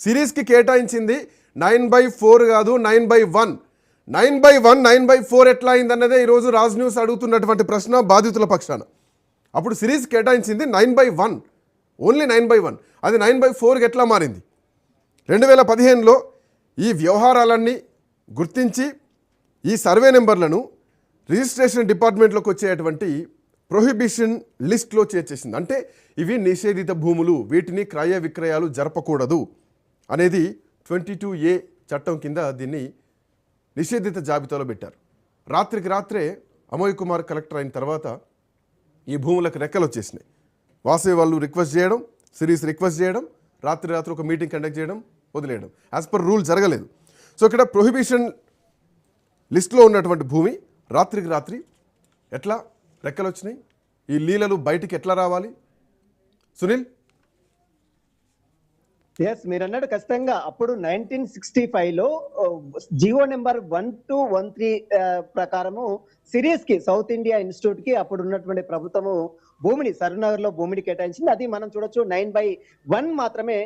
సిరీస్కి కేటాయించింది 9/4 కాదు 9/1. 9/1 9/4 ఎట్లా అయిందన్నదే ఈరోజు రాజ్ న్యూస్ అడుగుతున్నటువంటి ప్రశ్న బాధితుల పక్షాన. అప్పుడు సిరీస్ కేటాయించింది 9/1, ఓన్లీ 9/1. అది 9/4కి ఎట్లా మారింది? 2015లో ఈ వ్యవహారాలన్నీ గుర్తించి ఈ సర్వే నెంబర్లను రిజిస్ట్రేషన్ డిపార్ట్మెంట్లోకి వచ్చేటువంటి ప్రొహిబిషన్ లిస్ట్లో చేర్చేసింది. అంటే ఇవి నిషేధిత భూములు, వీటిని క్రయ విక్రయాలు జరపకూడదు అనేది 22A చట్టం కింద దీన్ని నిషేధిత జాబితాలో పెట్టారు. రాత్రికి రాత్రే అమోయ్ కుమార్ కలెక్టర్ అయిన తర్వాత ఈ భూములకు రెక్కలు వచ్చేసినాయి. వాసవి వాళ్ళు రిక్వెస్ట్ చేయడం, సిరీస్ రిక్వెస్ట్ చేయడం, రాత్రి ఒక మీటింగ్ కండక్ట్ చేయడం, వదిలేయడం. యాజ్ పర్ రూల్ జరగలేదు. సో ఇక్కడ ప్రొహిబిషన్ లిస్ట్లో ఉన్నటువంటి భూమి రాత్రికి రాత్రి ఎట్లా రెక్కలు వచ్చినాయి? ఈ లీలలు బయటికి ఎట్లా రావాలి? సునీల్, ఎస్, మీరు అన్నాడు ఖచ్చితంగా. అప్పుడు 1965లో జియో నెంబర్ 1213 ప్రకారము సిరీస్ కి సౌత్ ఇండియా ఇన్స్టిట్యూట్ కి అప్పుడు ఉన్నటువంటి ప్రభుత్వము భూమిని సరూనగర్ లో భూమిని కేటాయించింది. అది మనం చూడొచ్చు 9/1 మాత్రమే,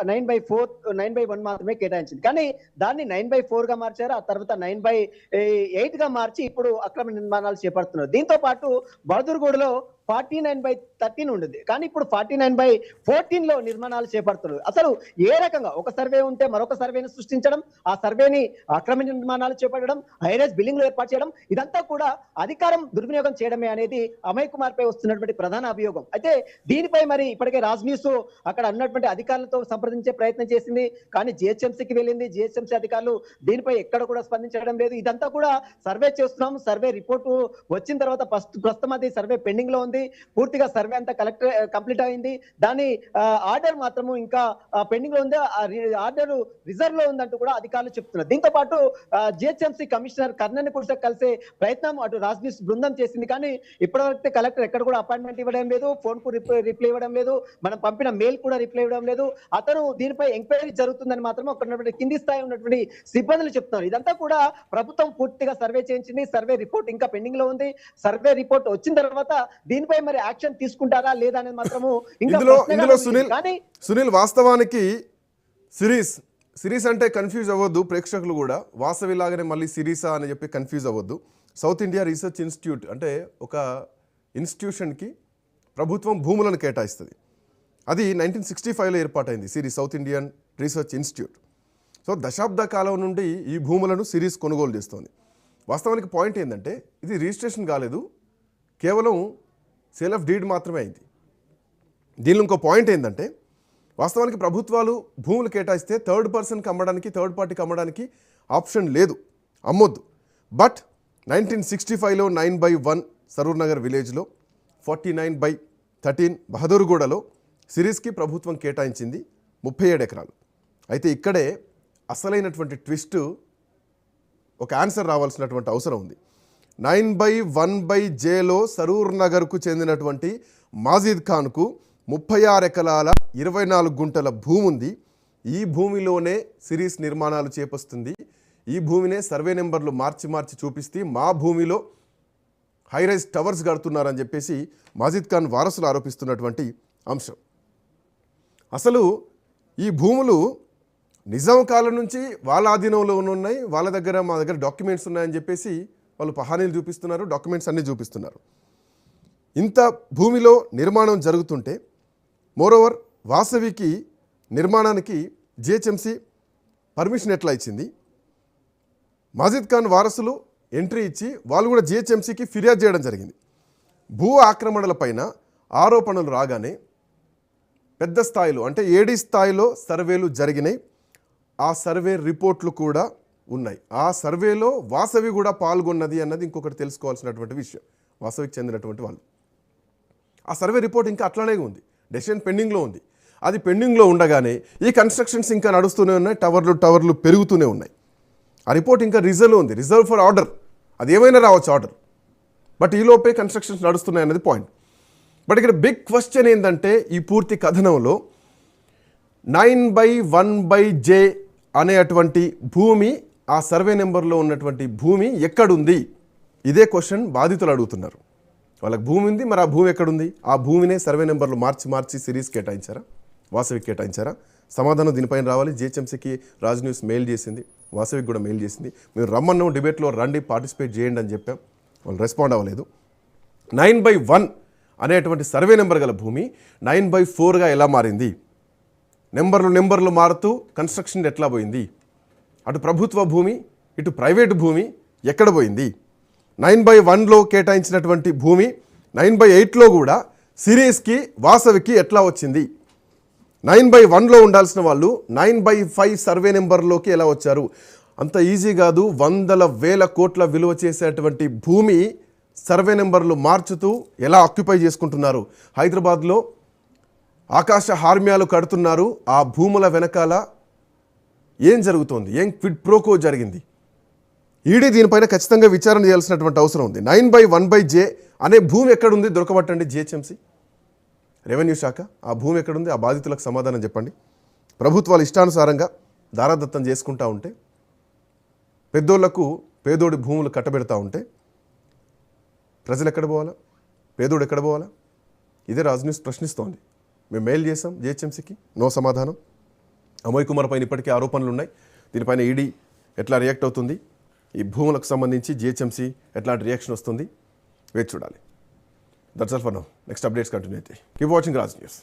9/1 మాత్రమే కేటాయించింది. కానీ దాన్ని 9/4 గా మార్చారు. ఆ తర్వాత 9/8 గా మార్చి ఇప్పుడు అక్రమ నిర్మాణాలు చేపడుతున్నారు. దీంతో పాటు బహదూర్గూడలో 49/13 ఉండేది, కానీ ఇప్పుడు 49/14 లో నిర్మాణాలు చేపడుతున్నారు. అసలు ఏ రకంగా ఒక సర్వే ఉంటే మరొక సర్వేని సృష్టించడం, ఆ సర్వేని అక్రమ నిర్మాణాలు చేపట్టడం, హైరేజ్ బిల్డింగ్లు ఏర్పాటు చేయడం, ఇదంతా కూడా అధికారం దుర్వినియోగం చేయడమే అనేది అమయ్ కుమార్ పై వస్తున్నటువంటి ప్రధాన అభియోగం. అయితే దీనిపై మరి ఇప్పటికే రాజ్ న్యూస్ అక్కడ అన్నటువంటి అధికారులతో సంప్రదించే ప్రయత్నం చేసింది, కానీ జిహెచ్ఎంసీకి వెళ్ళింది. జిహెచ్ఎంసీ అధికారులు దీనిపై ఎక్కడ కూడా స్పందించడం లేదు. ఇదంతా కూడా సర్వే చేస్తున్నాం, సర్వే రిపోర్టు వచ్చిన తర్వాత ప్రస్తుతం అది సర్వే పెండింగ్ లో ఉంది. పూర్తిగా సర్వే అంతా కంప్లీట్ అయింది. దాని ఆర్డర్ మాత్రము ఇంకా పెండింగ్ లో ఉంది. ఆర్డర్ రిజర్వ్ లో ఉందంటూ కూడా అధికారులు చెప్తున్నారు. దీంతో పాటు జిహెచ్ఎంసీ కమిషనర్ కర్ణన్ కూడా కలిసే ప్రయత్నం అటు రాజ్ న్యూస్ బృందం చేసింది, కానీ ఇప్పటివరకు కలెక్టర్ ఎక్కడ కూడా అపాయింట్మెంట్ ఇవ్వడం లేదు, ఫోన్ కు రిప్లై ఇవ్వడం లేదు, మనం పంపిన మెయిల్ కూడా రిప్లై ఇవ్వడం లేదు. అతను దీనిపై ఎంక్వైరీ జరుగుతుందని మాత్రం అక్కడ కింది స్థాయి ఉన్నటువంటి సిబ్బందులు చెప్తున్నారు. ఇదంతా కూడా ప్రభుత్వం పూర్తిగా సర్వే చేయించింది. సర్వే రిపోర్ట్ ఇంకా పెండింగ్ లో ఉంది. సర్వే రిపోర్ట్ వచ్చిన తర్వాత దీనిపై మరి యాక్షన్ తీసుకుంటారా లేదా అనేది మాత్రము సునీల్, వాస్తవానికి సిరీస్ అంటే కన్ఫ్యూజ్ అవ్వద్దు ప్రేక్షకులు కూడా. వాసవి లాగానే మళ్ళీ సిరీసా అని చెప్పి కన్ఫ్యూజ్ అవ్వద్దు. సౌత్ ఇండియా రీసెర్చ్ ఇన్స్టిట్యూట్ అంటే ఒక ఇన్స్టిట్యూషన్కి ప్రభుత్వం భూములను కేటాయిస్తుంది. అది 1965లో ఏర్పాటైంది సిరీస్, South Indian Research Institute. So దశాబ్ద కాలం నుండి ఈ భూములను సిరీస్ కొనుగోలు చేస్తోంది. వాస్తవానికి పాయింట్ ఏంటంటే ఇది రిజిస్ట్రేషన్ కాలేదు, కేవలం సేల్ ఆఫ్ డీడ్ మాత్రమే అయింది. దీనిలో ఇంకో పాయింట్ ఏంటంటే వాస్తవానికి ప్రభుత్వాలు భూములు కేటాయిస్తే థర్డ్ పర్సన్కి అమ్మడానికి, థర్డ్ పార్టీకి అమ్మడానికి ఆప్షన్ లేదు, అమ్మొద్దు. బట్ 1965లో 9/1 సరూర్ నగర్ విలేజ్లో, 49/13 బహదూర్గూడలో సిరీస్కి ప్రభుత్వం కేటాయించింది 37 ఎకరాలు. అయితే ఇక్కడే అసలైనటువంటి ట్విస్ట్, ఒక ఆన్సర్ రావాల్సినటువంటి అవసరం ఉంది. 9/1/Jలో సరూర్ నగర్కు చెందినటువంటి మాజిద్ ఖాన్కు 36 ఎకరాల 24 గుంటల భూమి ఉంది. ఈ భూమిలోనే సిరీస్ నిర్మాణాలు చేపస్తుంది. ఈ భూమినే సర్వే నెంబర్లు మార్చి చూపిస్తే మా భూమిలో హైరైజ్ టవర్స్ కడుతున్నారని చెప్పేసి మాజిద్ ఖాన్ వారసులు ఆరోపిస్తున్నటువంటి అంశం. అసలు ఈ భూములు నిజాం కాలం నుంచి వాళ్ళ ఆధీనంలో ఉన్నాయి, వాళ్ళ దగ్గర మా దగ్గర డాక్యుమెంట్స్ ఉన్నాయని చెప్పేసి వాళ్ళు పహానీలు చూపిస్తున్నారు, డాక్యుమెంట్స్ అన్నీ చూపిస్తున్నారు. ఇంత భూమిలో నిర్మాణం జరుగుతుంటే మోరోవర్ వాసవికి నిర్మాణానికి జిహెచ్ఎంసీ పర్మిషన్ ఎట్లా ఇచ్చింది? మాజిద్ ఖాన్ వారసులు ఎంట్రీ ఇచ్చి వాళ్ళు కూడా జిహెచ్ఎంసీకి ఫిర్యాదు చేయడం జరిగింది. భూ ఆక్రమణల పైన ఆరోపణలు రాగానే పెద్ద స్థాయిలో అంటే ఏడీ స్థాయిలో సర్వేలు జరిగినాయి. ఆ సర్వే రిపోర్ట్లు కూడా ఉన్నాయి. ఆ సర్వేలో వాసవి కూడా పాల్గొన్నది అన్నది ఇంకొకటి తెలుసుకోవాల్సినటువంటి విషయం. వాసవికి చెందినటువంటి వాళ్ళు, ఆ సర్వే రిపోర్ట్ ఇంకా అట్లానే ఉంది, డెసిషన్ పెండింగ్లో ఉంది. అది పెండింగ్లో ఉండగానే ఈ కన్స్ట్రక్షన్స్ ఇంకా నడుస్తూనే ఉన్నాయి, టవర్లు పెరుగుతూనే ఉన్నాయి. ఆ రిపోర్ట్ ఇంకా రిజర్వ్ ఉంది, రిజర్వ్ ఫర్ ఆర్డర్, అది ఏమైనా రావచ్చు ఆర్డర్. బట్ ఈలోపే కన్స్ట్రక్షన్స్ నడుస్తున్నాయి అన్నది పాయింట్. బట్ ఇక్కడ బిగ్ క్వశ్చన్ ఏంటంటే ఈ పూర్తి కథనంలో 9/1/J అనేటువంటి భూమి, ఆ సర్వే నెంబర్లో ఉన్నటువంటి భూమి ఎక్కడుంది? ఇదే క్వశ్చన్ బాధితులు అడుగుతున్నారు. వాళ్ళకి భూమి ఉంది, మరి ఆ భూమి ఎక్కడుంది? ఆ భూమినే సర్వే నెంబర్లు మార్చి సిరీస్ కేటాయించారా, వాసవికి కేటాయించారా? సమాధానం దీనిపైన రావాలి. జిహెచ్ఎంసీకి రాజ్ న్యూస్ మెయిల్ చేసింది, వాసవికి కూడా మెయిల్ చేసింది. మేము రమ్మన్నాం, డిబేట్లో రండి, పార్టిసిపేట్ చేయండి అని చెప్పాం. వాళ్ళు రెస్పాండ్ అవ్వలేదు. 9/1 అనేటువంటి సర్వే నెంబర్ గల భూమి 9/4గా ఎలా మారింది? నెంబర్లు మారుతూ కన్స్ట్రక్షన్ ఎట్లా పోయింది? అటు ప్రభుత్వ భూమి, ఇటు ప్రైవేటు భూమి ఎక్కడ పోయింది? 9/1లో కేటాయించినటువంటి భూమి 9/8లో కూడా సిరీస్కి, వాసవికి ఎట్లా వచ్చింది? 9/1లో ఉండాల్సిన వాళ్ళు 9/5 సర్వే నెంబర్లోకి ఎలా వచ్చారు? అంత ఈజీ కాదు. వందల వేల కోట్ల విలువ చేసేటువంటి భూమి సర్వే నెంబర్లు మార్చుతూ ఎలా ఆక్యుపై చేసుకుంటున్నారు? హైదరాబాద్లో ఆకాశ హార్మ్యాలు కడుతున్నారు. ఆ భూముల వెనకాల ఏం జరుగుతోంది? ఏం క్విడ్ ప్రోకో జరిగింది? ఈడీ దీనిపైన ఖచ్చితంగా విచారణ చేయాల్సినటువంటి అవసరం ఉంది. 9/1/J అనే భూమి ఎక్కడుంది? దొరకబట్టండి జిహెచ్ఎంసీ, రెవెన్యూ శాఖ. ఆ భూమి ఎక్కడుంది? ఆ బాధితులకు సమాధానం చెప్పండి. ప్రభుత్వాలు ఇష్టానుసారంగా దారాదత్తం చేసుకుంటా ఉంటే, పెద్దోళ్లకు పేదోడి భూములు కట్టబెడతా ఉంటే ప్రజలు ఎక్కడ పోవాలా? పేదోడు ఎక్కడ పోవాలా? ఇదే రాజ్ న్యూస్ ప్రశ్నిస్తోంది. మేము మెయిల్ చేసాం జిహెచ్ఎంసీకి, నో సమాధానం. అమోయ్ కుమార్ పైన ఇప్పటికే ఆరోపణలు ఉన్నాయి. దీనిపైన ఈడీ ఎట్లా రియాక్ట్ అవుతుంది? ఈ భూములకు సంబంధించి జిహెచ్ఎంసీ ఎట్లాంటి రియాక్షన్ వస్తుంది? వేచి చూడాలి. That's all for now. Next updates continue అయితే. Keep watching Raj news.